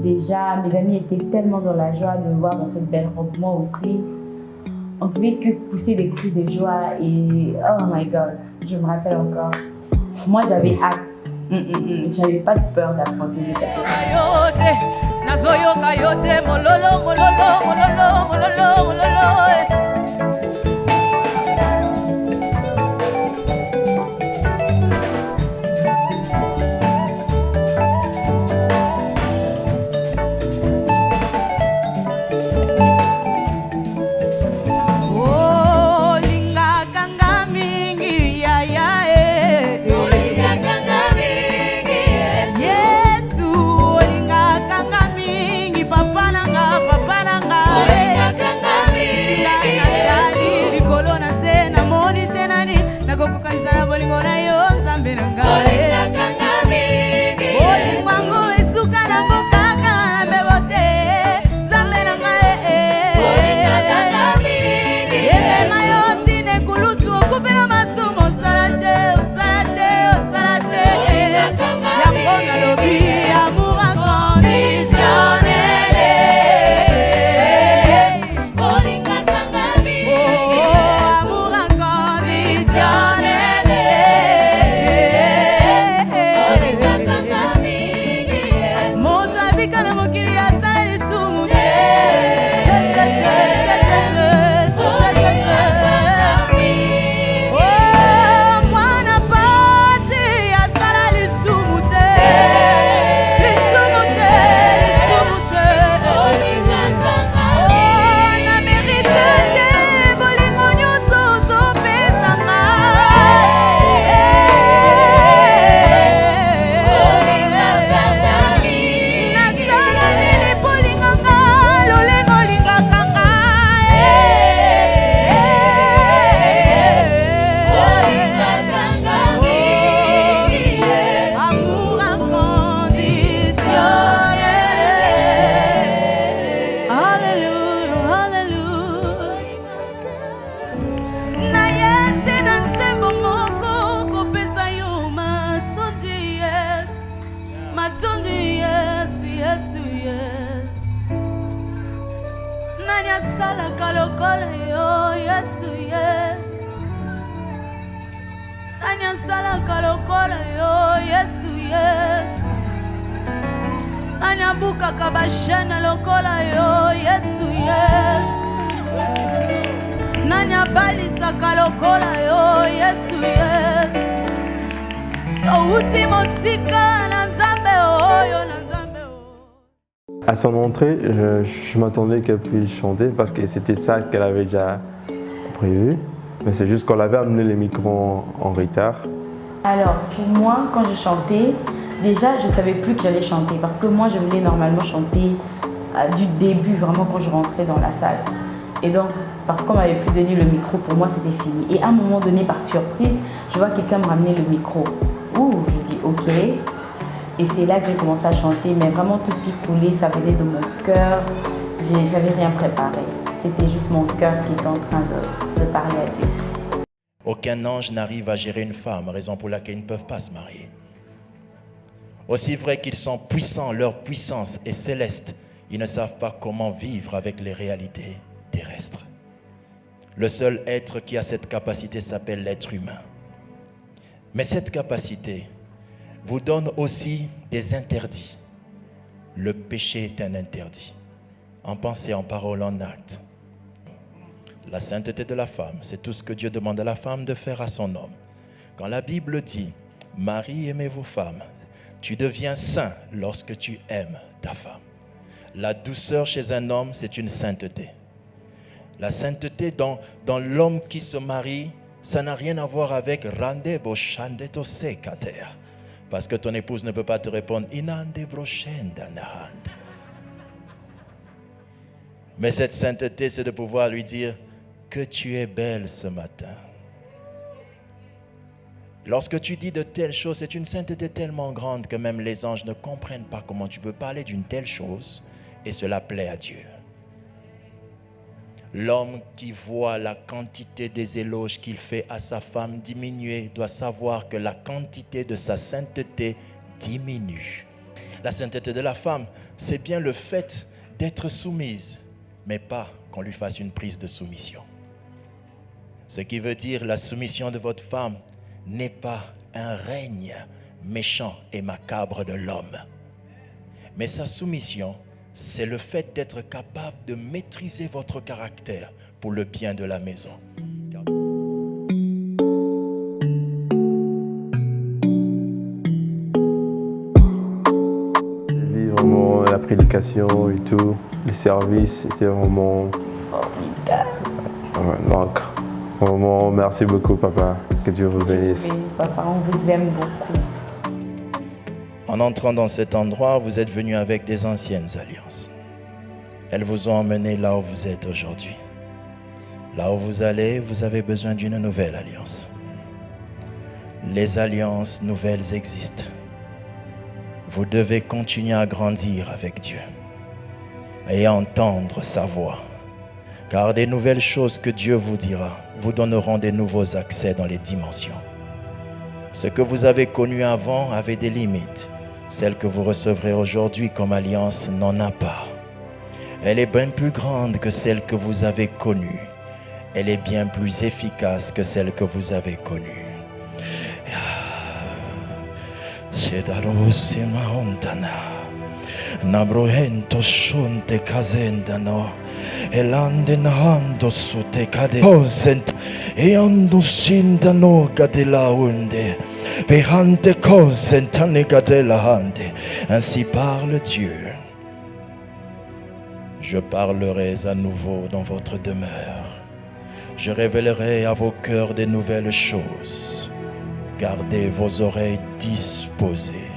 Déjà, mes amis étaient tellement dans la joie de me voir dans cette belle robe. Moi aussi, on ne pouvait que pousser des cris de joie et oh my God, je me rappelle encore. Moi, j'avais hâte. J'avais pas de peur d'affronter les À son entrée, je m'attendais qu'elle puisse chanter parce que c'était ça qu'elle avait déjà prévu. Mais c'est juste qu'on avait amené les micros en retard. Alors, pour moi, quand je chantais, déjà, je ne savais plus que j'allais chanter parce que moi, je voulais normalement chanter du début, vraiment quand je rentrais dans la salle. Et donc, parce qu'on m'avait plus donné le micro, pour moi, c'était fini. Et à un moment donné, par surprise, je vois quelqu'un me ramener le micro. Ouh, je dis OK. Et c'est là que j'ai commencé à chanter, mais vraiment tout ce qui coulait, ça venait de mon cœur. J'avais rien préparé. C'était juste mon cœur qui était en train de parler à Dieu. Aucun ange n'arrive à gérer une femme, raison pour laquelle ils ne peuvent pas se marier. Aussi vrai qu'ils sont puissants, leur puissance est céleste, ils ne savent pas comment vivre avec les réalités terrestres. Le seul être qui a cette capacité s'appelle l'être humain. Mais cette capacité vous donne aussi des interdits. Le péché est un interdit, en pensée, en parole, en acte. La sainteté de la femme, c'est tout ce que Dieu demande à la femme de faire à son homme. Quand la Bible dit « Marie, aimez vos femmes », tu deviens saint lorsque tu aimes ta femme. La douceur chez un homme, c'est une sainteté. La sainteté dans l'homme qui se marie, ça n'a rien à voir avec « Rande boshandeto sekater ». Parce que ton épouse ne peut pas te répondre « Inande broshenda nahand ». Mais cette sainteté, c'est de pouvoir lui dire que tu es belle ce matin. Lorsque tu dis de telles choses, c'est une sainteté tellement grande que même les anges ne comprennent pas comment tu peux parler d'une telle chose et cela plaît à Dieu. L'homme qui voit la quantité des éloges qu'il fait à sa femme diminuer doit savoir que la quantité de sa sainteté diminue. La sainteté de la femme, c'est bien le fait d'être soumise, mais pas qu'on lui fasse une prise de soumission. Ce qui veut dire la soumission de votre femme n'est pas un règne méchant et macabre de l'homme. Mais sa soumission, c'est le fait d'être capable de maîtriser votre caractère pour le bien de la maison. Vraiment la prédication et tout, les services, c'était vraiment Formidable. donc vraiment merci beaucoup papa, que Dieu vous bénisse. Papa, on vous aime beaucoup. En entrant dans cet endroit, vous êtes venus avec des anciennes alliances. Elles vous ont emmené là où vous êtes aujourd'hui. Là où vous allez, vous avez besoin d'une nouvelle alliance. Les alliances nouvelles existent. Vous devez continuer à grandir avec Dieu et entendre sa voix. Car des nouvelles choses que Dieu vous dira vous donneront des nouveaux accès dans les dimensions. Ce que vous avez connu avant avait des limites. Celle que vous recevrez aujourd'hui comme alliance n'en a pas. Elle est bien plus grande que celle que vous avez connue. Elle est bien plus efficace que celle que vous avez connue. Elande nahando sute kade kosent eando sindano gadela unde behante kosentane gadela hande. Ainsi parle Dieu. Je parlerai à nouveau dans votre demeure. Je révélerai à vos cœurs des nouvelles choses. Gardez vos oreilles disposées.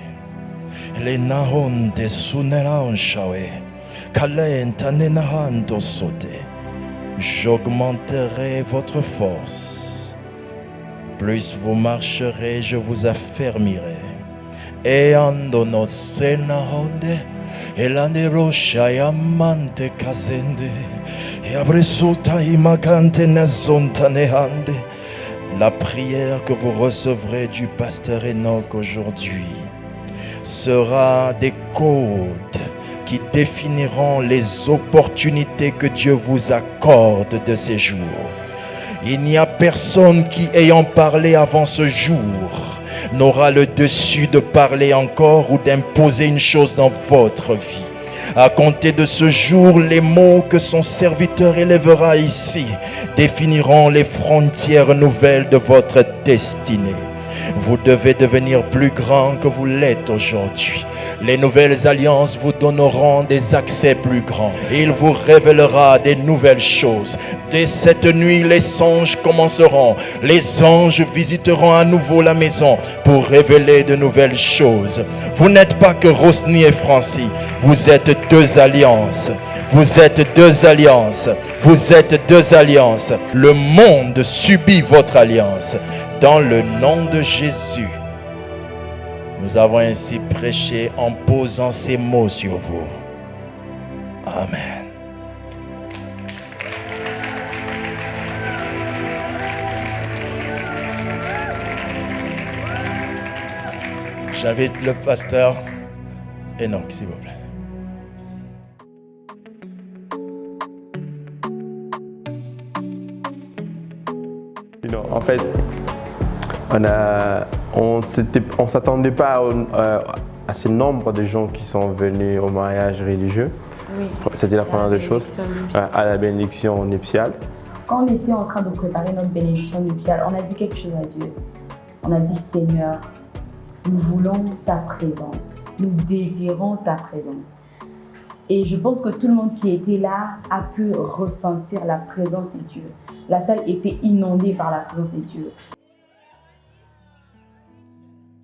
Les nahonde sunelanchawe. J'augmenterai votre force. Plus vous marcherez, je vous affermirai. Et andono senahonde, elande rocha yamante kazende, et abresuta imagante nazontanehande. La prière que vous recevrez du pasteur Enoch aujourd'hui sera des codes qui définiront les opportunités que Dieu vous accorde de ces jours. Il n'y a personne qui, ayant parlé avant ce jour, n'aura le dessus de parler encore ou d'imposer une chose dans votre vie. À compter de ce jour, les mots que son serviteur élèvera ici définiront les frontières nouvelles de votre destinée. Vous devez devenir plus grand que vous l'êtes aujourd'hui. Les nouvelles alliances vous donneront des accès plus grands. Il vous révélera des nouvelles choses. Dès cette nuit, les songes commenceront. Les anges visiteront à nouveau la maison pour révéler de nouvelles choses. Vous n'êtes pas que Rosny et Francie. Vous êtes deux alliances. Vous êtes deux alliances. Vous êtes deux alliances. Le monde subit votre alliance. Dans le nom de Jésus, nous avons ainsi prêché en posant ces mots sur vous. Amen. J'invite le pasteur Enoch, s'il vous plaît. En fait, on s'attendait pas à ce nombre de gens qui sont venus au mariage religieux. Oui. C'était la première des choses, à la bénédiction nuptiale. Quand on était en train de préparer notre bénédiction nuptiale, on a dit quelque chose à Dieu. On a dit, Seigneur, nous voulons ta présence. Nous désirons ta présence. Et je pense que tout le monde qui était là a pu ressentir la présence de Dieu. La salle était inondée par la présence de Dieu.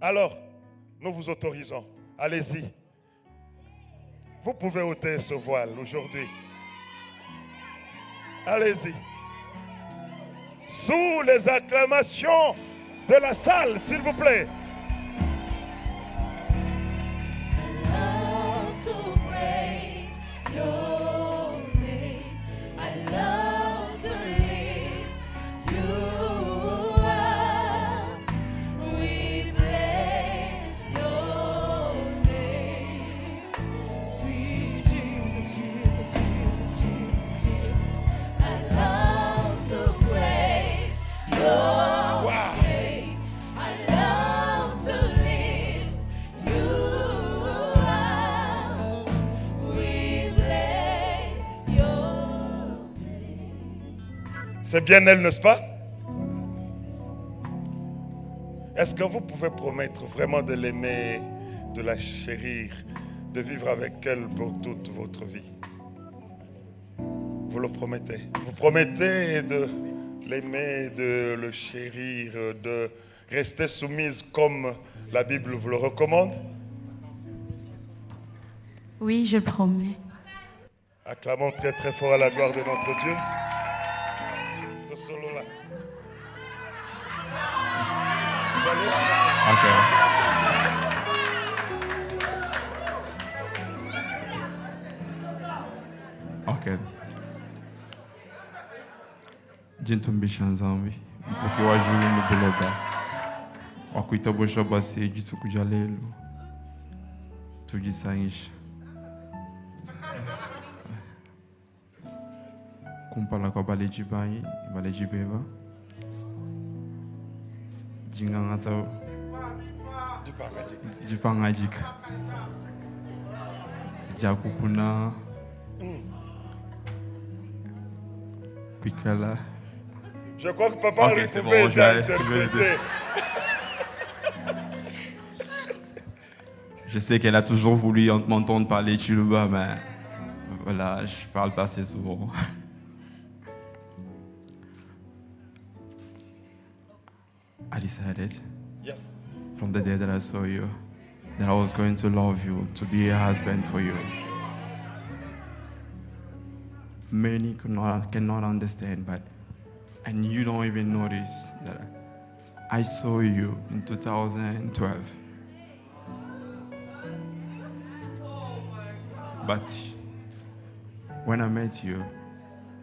Alors, nous vous autorisons. Allez-y. Vous pouvez ôter ce voile aujourd'hui. Allez-y. Sous les acclamations de la salle, s'il vous plaît. To praise your name. I love C'est bien elle, n'est-ce pas? Est-ce que vous pouvez promettre vraiment de l'aimer, de la chérir, de vivre avec elle pour toute votre vie? Vous le promettez? Vous promettez de l'aimer, de le chérir, de rester soumise comme la Bible vous le recommande? Oui, je promets. Acclamons très très fort à la gloire de notre Dieu. Ce solo-là. Vous allez? Ok. Jintumbisha nzambi mfuki wa julu mubuloba wakuita bosha basi jisuku jalelo tujisaisha kumpala kwa baleji bayi baleji beba jingangata jipangajika jakufuna pikala. Je crois que papa okay, pouvait bon, interpréter. Je sais qu'elle a toujours voulu m'entendre parler Chiluba, mais voilà, je parle pas assez souvent. I decided from the day that I saw you that I was going to love you, to be a husband for you. Many cannot understand, but and you don't even notice that I saw you in 2012. But when I met you,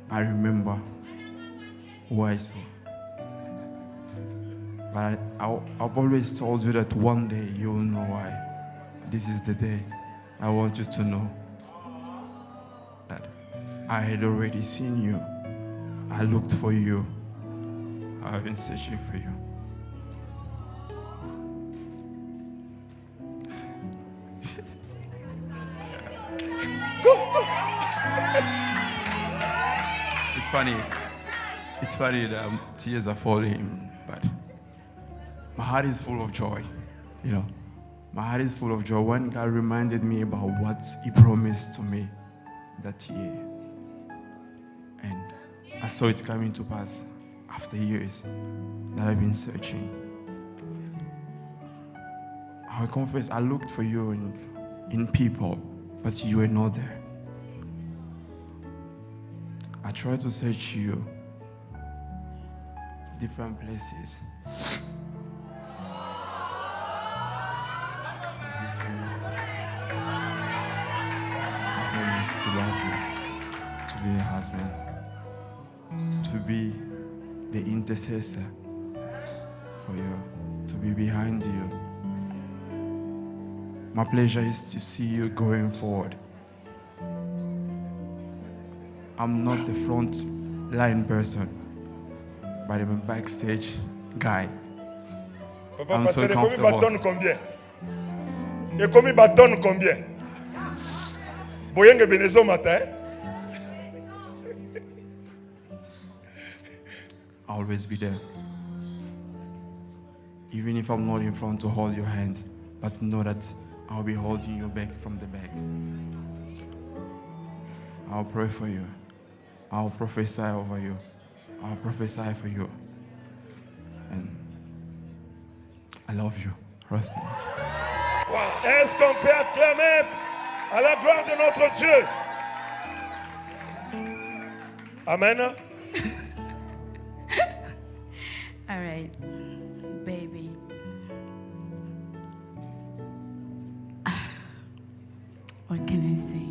I remember who I saw. But I've always told you that one day you'll know why. This is the day. I want you to know that I had already seen you. I looked for you. I've been searching for you. It's funny that tears are falling, but my heart is full of joy. You know, my heart is full of joy when God reminded me about what He promised to me that year. And I saw it coming to pass after years that I've been searching. I confess, I looked for you in people, but you were not there. I tried to search you different places. I promise to love you, to be a husband, to be the intercessor for you, to be behind you. My pleasure is to see you going forward. I'm not the front line person, but I'm a backstage guy. Papa, I'm so pasteur, comfortable. bâtonne combien? Et combien bâtonne combien? Boyenge Benezo matin. I'll always be there. Even if I'm not in front to hold your hand, but know that I'll be holding you back from the back. I'll pray for you. I'll prophesy over you. I'll prophesy for you. And I love you, Rusty. Wow. Est-ce qu'on peut acclamer à la gloire de notre Dieu? Amen. All right, baby. What can I say?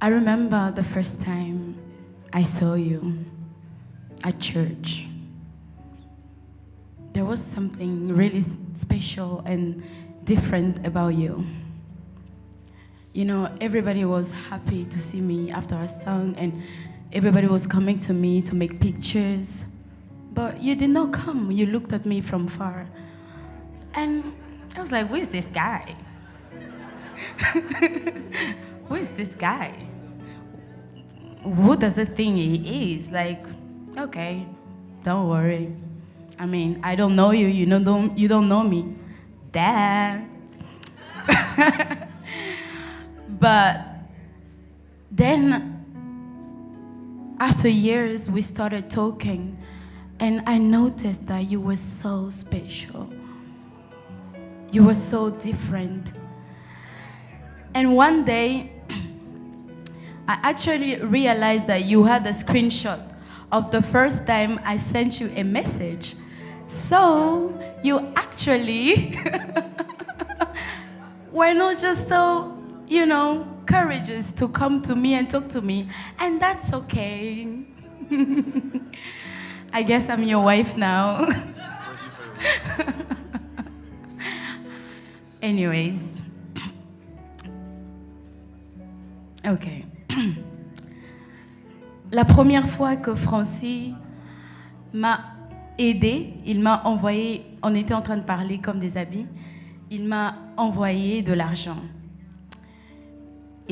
I remember the first time I saw you at church. There was something really special and different about you. You know, everybody was happy to see me after I sang, and everybody was coming to me to make pictures. But you did not come. You looked at me from far. And I was like, who is this guy? who is this guy? Who does it think he is? Like, okay, don't worry. I mean, I don't know you, you don't know me. Dad. But then, after years, we started talking, and I noticed that you were so special. You were so different. And one day, I actually realized that you had a screenshot of the first time I sent you a message. So, you actually were not just so, courageous to come to me and talk to me. And that's okay. I guess I'm your wife now. Anyways. Ok. La première fois que Francis m'a aidé, il m'a envoyé, on était en train de parler comme des amis, il m'a envoyé de l'argent.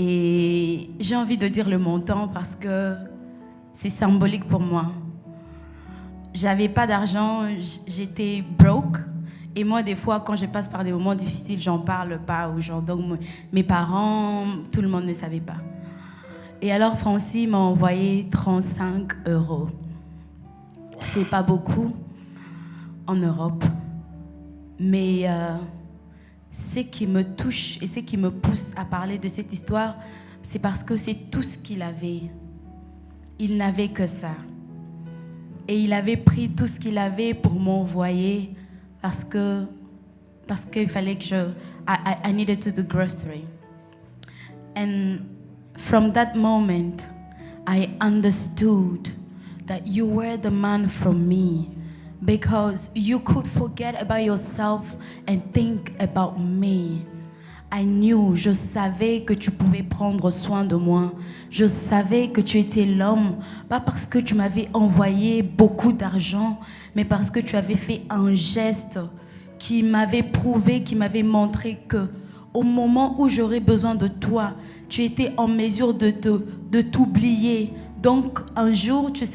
Et j'ai envie de dire le montant parce que c'est symbolique pour moi. J'avais pas d'argent, j'étais broke. Et moi, des fois, quand je passe par des moments difficiles, j'en parle pas aux gens. Donc, mes parents, tout le monde ne savait pas. Et alors, Francis m'a envoyé 35 €. C'est pas beaucoup en Europe. Mais ce qui me touche et ce qui me pousse à parler de cette histoire, c'est parce que c'est tout ce qu'il avait. Il n'avait que ça. Et il avait pris tout ce qu'il avait pour m'envoyer parce qu'il fallait que I needed to do grocery. And from that moment, I understood that you were the man for me because you could forget about yourself and think about me. I knew, je savais que tu pouvais prendre soin de moi. Je savais que tu étais l'homme, pas parce que tu m'avais envoyé beaucoup d'argent, mais parce que tu avais fait un geste qui m'avait prouvé, qui m'avait montré que au moment où j'aurais besoin de toi, tu étais en mesure de t'oublier. Donc un jour, tu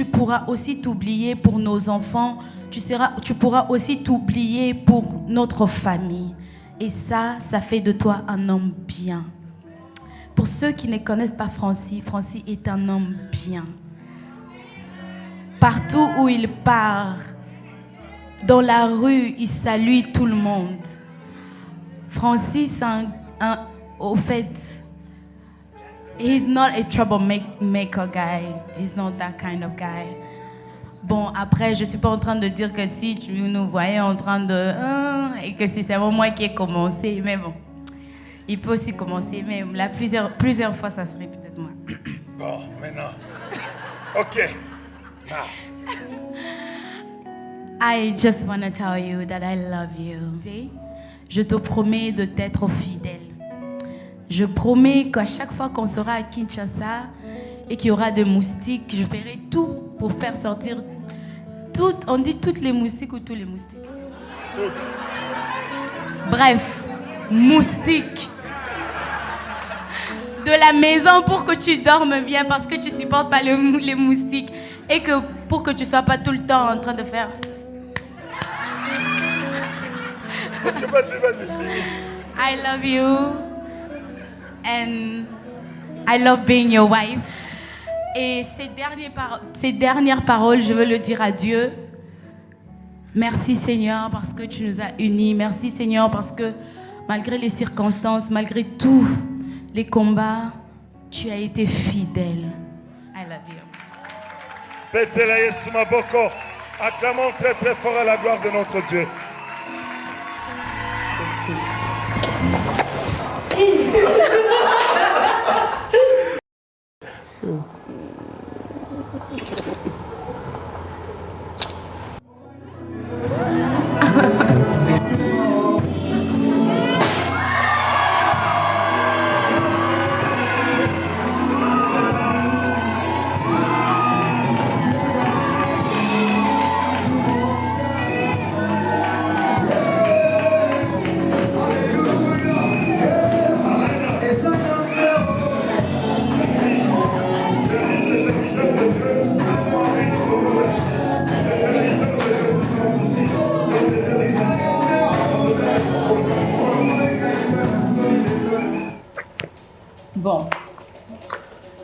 pourras aussi t'oublier pour nos enfants, tu pourras aussi t'oublier pour notre famille. Et ça fait de toi un homme bien. Pour ceux qui ne connaissent pas Francis, Francis est un homme bien. Partout où il part, dans la rue, il salue tout le monde. Francis, au fait, he's not a troublemaker guy. He's not that kind of guy. Bon, après, je ne suis pas en train de dire que si tu nous voyais en train de... et que c'est seulement moi qui ai commencé, mais bon. Il peut aussi commencer, mais là, plusieurs fois, ça serait peut-être moi. Bon, maintenant. OK. Now. I just want to tell you that I love you. Je te promets de t'être fidèle. Je promets qu'à chaque fois qu'on sera à Kinshasa et qu'il y aura des moustiques, je ferai tout pour faire sortir on dit toutes les moustiques ou tous les moustiques? Bref, moustiques. De la maison pour que tu dormes bien parce que tu supportes pas les moustiques et que pour que tu sois pas tout le temps en train de faire. Ok, vas-y, fini. I love you and I love being your wife. Et ces dernières paroles, je veux le dire à Dieu. Merci Seigneur parce que tu nous as unis. Merci Seigneur parce que malgré les circonstances, malgré tous les combats, tu as été fidèle. I love you. Pétela Yesu Maboko. Acclamons très très fort à la gloire de notre Dieu.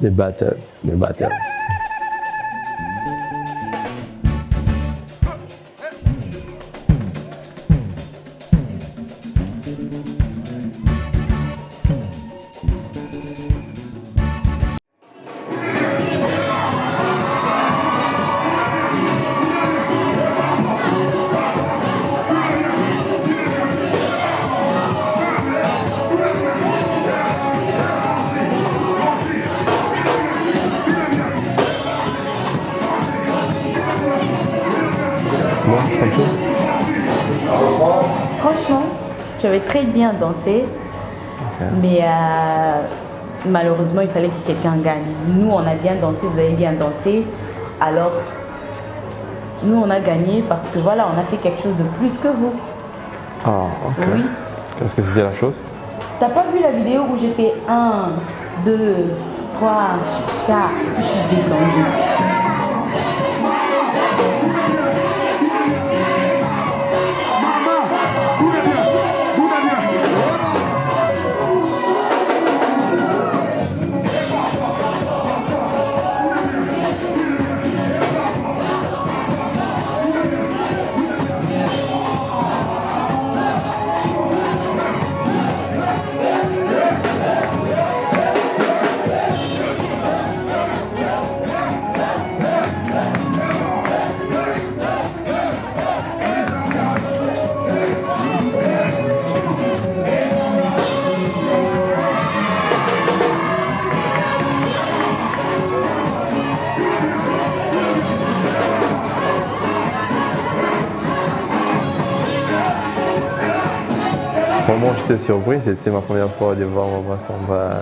Les battles, les battles. Moi, comme ça. Franchement, j'avais très bien dansé, mais malheureusement, il fallait que quelqu'un gagne. Nous, on a bien dansé, vous avez bien dansé, alors nous, on a gagné parce que voilà, on a fait quelque chose de plus que vous. Ah, ok. Oui. Qu'est-ce que c'était la chose? T'as pas vu la vidéo où j'ai fait 1, 2, 3, 4, puis je suis descendue. Vraiment, j'étais surpris. C'était ma première fois de voir Maman Sandra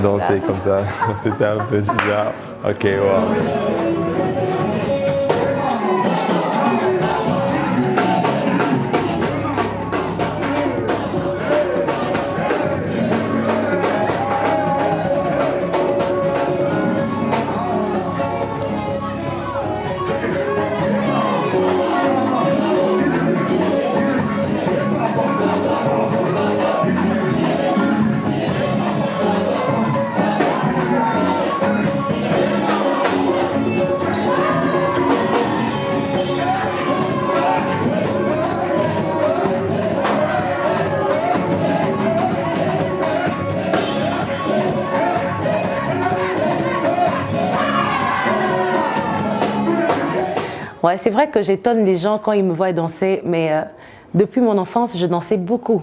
danser comme ça. C'était un peu bizarre. Ok, wow. Ouais, c'est vrai que j'étonne les gens quand ils me voient danser, mais depuis mon enfance, je dansais beaucoup.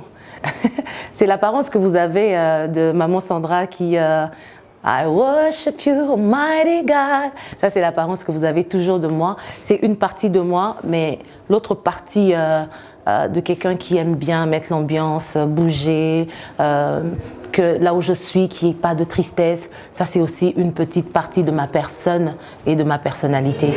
C'est l'apparence que vous avez de Maman Sandra qui I worship you, Almighty God. Ça, c'est l'apparence que vous avez toujours de moi. C'est une partie de moi, mais l'autre partie de quelqu'un qui aime bien mettre l'ambiance, bouger, que là où je suis, qu'il n'y ait pas de tristesse. Ça, c'est aussi une petite partie de ma personne et de ma personnalité.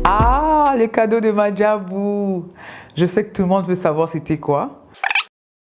Ah, le cadeau de Madjabou. Je sais que tout le monde veut savoir c'était quoi.